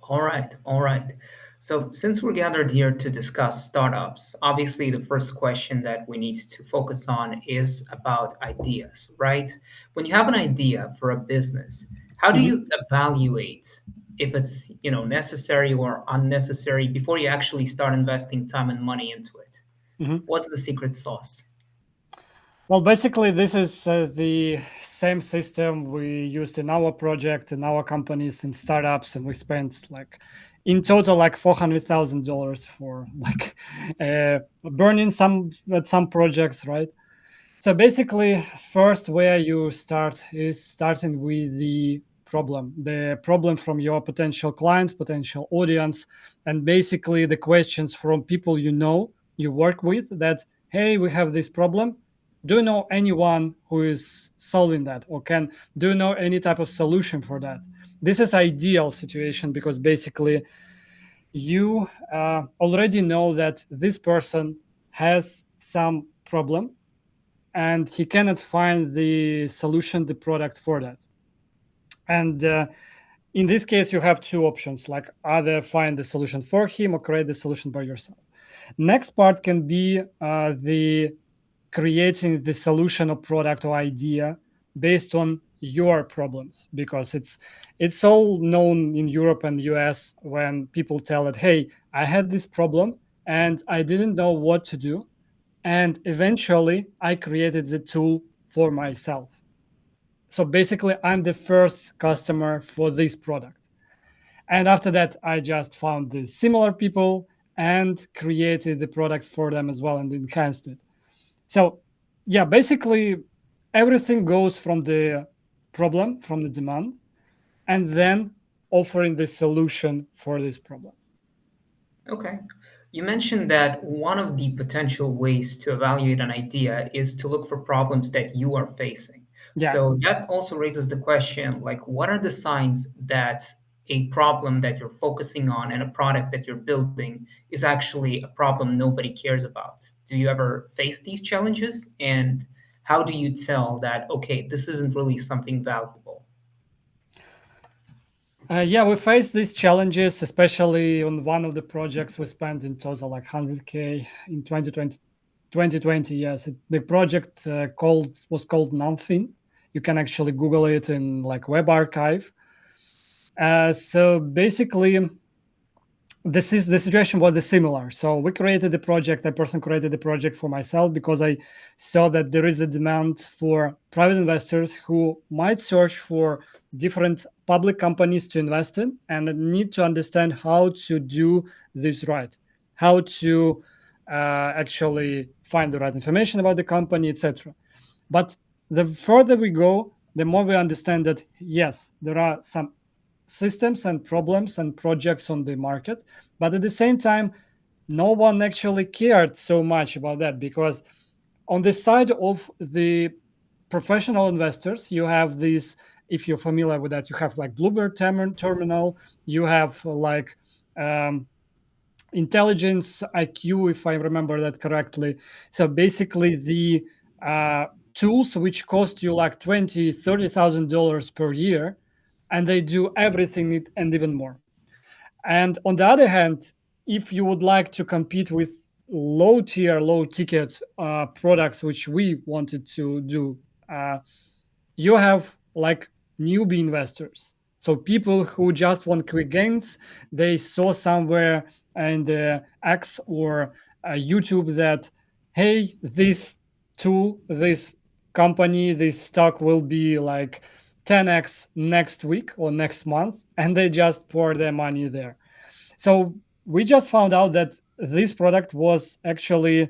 All right, all right. So, since we're gathered here to discuss startups, obviously the first question that we need to focus on is about ideas, right? When you have an idea for a business, how do Mhm. you evaluate if it's, necessary or unnecessary before you actually start investing time and money into it? Mhm. What's the secret sauce? Well, basically, this is the same system we used in our project, in our companies, in startups, and we spent like in total like $400,000 for like burning some at some projects, right? So basically, first where you start is starting with the problem from your potential clients, potential audience, and basically the questions from people you work with that, hey, we have this problem. Do you know anyone who is solving that, or can do you know any type of solution for that? This is ideal situation because basically you already know that this person has some problem and he cannot find the solution, the product for that. And in this case, you have two options, like either find the solution for him or create the solution by yourself. Next part can be the creating the solution or product or idea based on your problems, because it's all known in Europe and US when people tell that, hey, I had this problem and I didn't know what to do, and eventually I created the tool for myself. So basically I'm the first customer for this product, and after that I just found the similar people and created the product for them as well and enhanced it. So yeah, basically everything goes from the problem, from the demand, and then offering the solution for this problem. Okay. You mentioned that one of the potential ways to evaluate an idea is to look for problems that you are facing. Yeah. So that also raises the question, like, what are the signs that a problem that you're focusing on and a product that you're building is actually a problem nobody cares about? Do you ever face these challenges? And how do you tell that, okay, this isn't really something valuable? Yeah, we faced these challenges, especially on one of the projects we spent in total like 100K in 2020. Yes, the project was called Nothing. You can actually Google it in like web archive. So basically, the situation was similar. So we created the project. A person created the project for myself because I saw that there is a demand for private investors who might search for different public companies to invest in and need to understand how to do this right, how to actually find the right information about the company, etc. But the further we go, the more we understand that yes, there are some systems and problems and projects on the market, but at the same time, no one actually cared so much about that, because on the side of the professional investors, you have these, if you're familiar with that, you have like Bluebird terminal, you have like um, intelligence IQ, if I remember that correctly. So basically, the uh, tools which cost you like $20,000-$30,000 per year, and they do everything and even more. And on the other hand, if you would like to compete with low tier, low ticket products, which we wanted to do, uh, you have like newbie investors. So people who just want quick gains, they saw somewhere in the X or YouTube that, hey, this tool, this company, this stock will be like 10x next week or next month, and they just pour their money there. So we just found out that this product was actually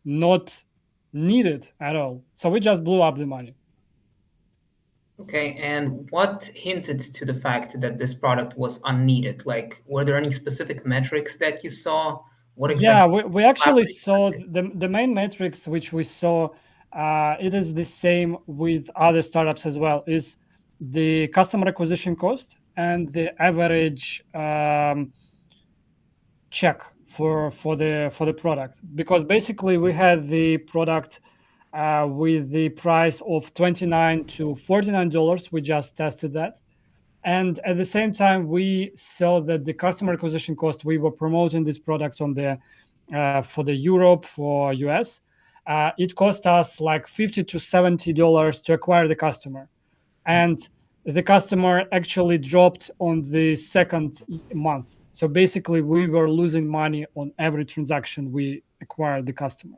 not needed at all. So we just blew up the money. Okay, and what hinted to the fact that this product was unneeded? Like, were there any specific metrics that you saw? What Yeah, exactly? we actually Elaborate a saw bit. the main metrics which we saw. It is the same with other startups as well. Is the customer acquisition cost and the average check for the product, because basically we had the product with the price of $29 to $49. We just tested that, And at the same time, we saw that the customer acquisition cost, we were promoting this product on the for the Europe, for US, it cost us like $50 to $70 to acquire the customer, and the customer actually dropped on the second month. So basically, we were losing money on every transaction we acquired the customer.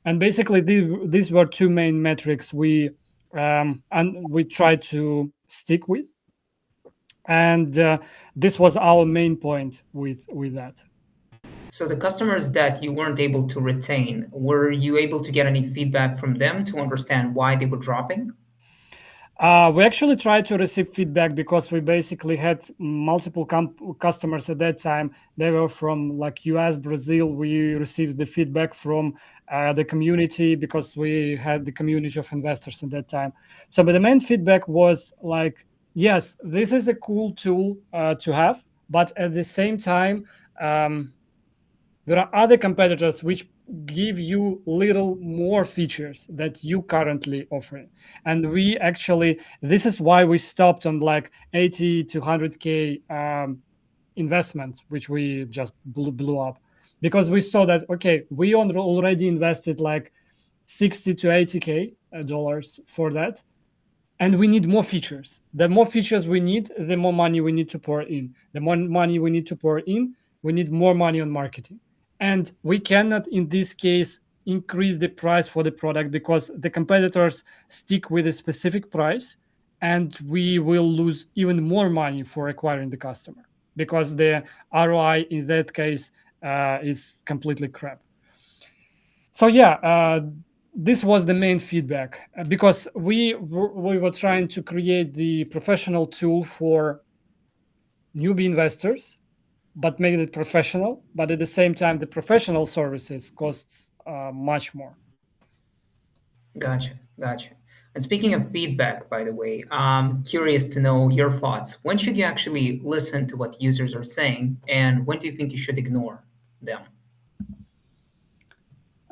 And basically, these were two main metrics we tried to stick with, and this was our main point with that. So the customers that you weren't able to retain, were you able to get any feedback from them to understand why they were dropping? We actually tried to receive feedback because we basically had multiple customers at that time. They were from like US, Brazil. We received the feedback from the community because we had the community of investors at that time. So, but the main feedback was like, yes, this is a cool tool to have, but at the same time, um, there are other competitors which give you little more features that you currently offering. And we actually, this is why we stopped on like 80 to 100K investment, which we just blew up, because we saw that, okay, we already invested like 60 to 80K dollars for that, and we need more features. The more features we need, the more money we need to pour in. The more money we need to pour in, we need more money on marketing. And we cannot, in this case, increase the price for the product because the competitors stick with a specific price, and we will lose even more money for acquiring the customer because the ROI in that case is completely crap. So yeah, this was the main feedback because we were trying to create the professional tool for newbie investors, but make it professional. But at the same time, the professional services costs much more. Gotcha, gotcha. And speaking of feedback, by the way, I'm curious to know your thoughts. When should you actually listen to what users are saying, and when do you think you should ignore them?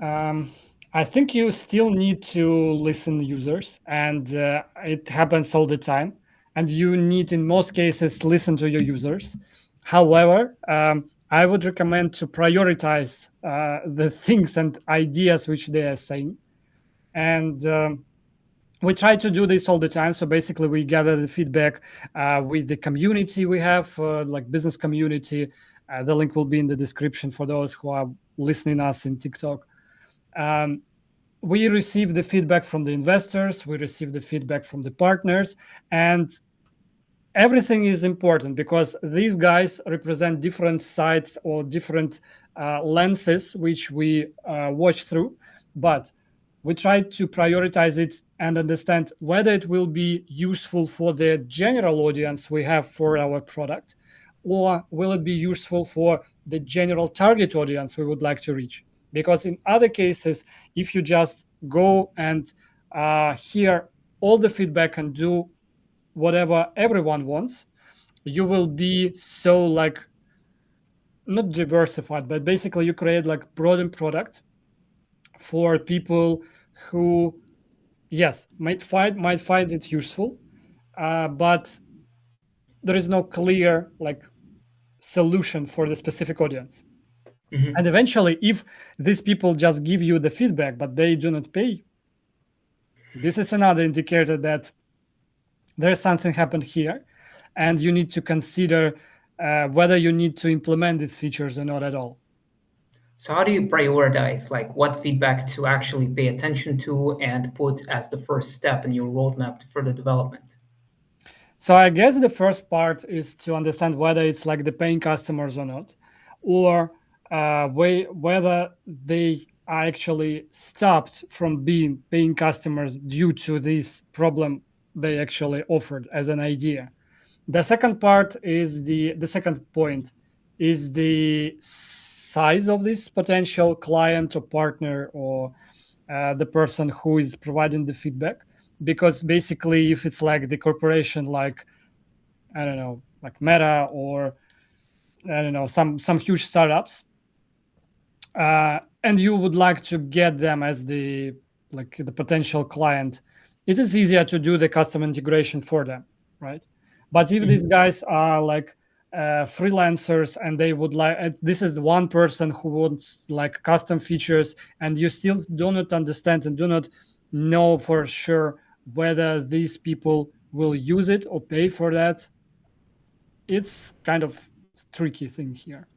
Um, I think you still need to listen to users, and it happens all the time. And you need, in most cases, listen to your users. However, I would recommend to prioritize the things and ideas which they are saying, and we try to do this all the time. So basically, we gather the feedback with the community we have, like business community. The link will be in the description for those who are listening us in TikTok. Um, we receive the feedback from the investors, we receive the feedback from the partners, and everything is important because these guys represent different sides or different lenses which we watch through. But we try to prioritize it and understand whether it will be useful for the general audience we have for our product, or will it be useful for the general target audience we would like to reach. Because in other cases, if you just go and hear all the feedback and do whatever everyone wants, you will be so like not diversified, but basically you create like broadened product for people who, yes, might find it useful, but there is no clear like solution for the specific audience. And Hmm. eventually, if these people just give you the feedback but they do not pay, this is another indicator that there's something happened here, and you need to consider whether you need to implement these features or not at all. So how do you prioritize, like what feedback to actually pay attention to and put as the first step in your roadmap to further development? So I guess the first part is to understand whether it's like the paying customers or not, or whether they are actually stopped from being paying customers due to this problem they actually offered as an idea. The second part is the second point is the size of this potential client or partner, or the person who is providing the feedback. Because basically, if it's like the corporation, like I don't know, like Meta, or I don't know, some huge startups, and you would like to get them as the potential client, it is easier to do the custom integration for them, right? But if these Mhm. guys are like freelancers and they would like, this is the one person who wants like custom features, and you still do not understand and do not know for sure whether these people will use it or pay for that, it's kind of tricky thing here.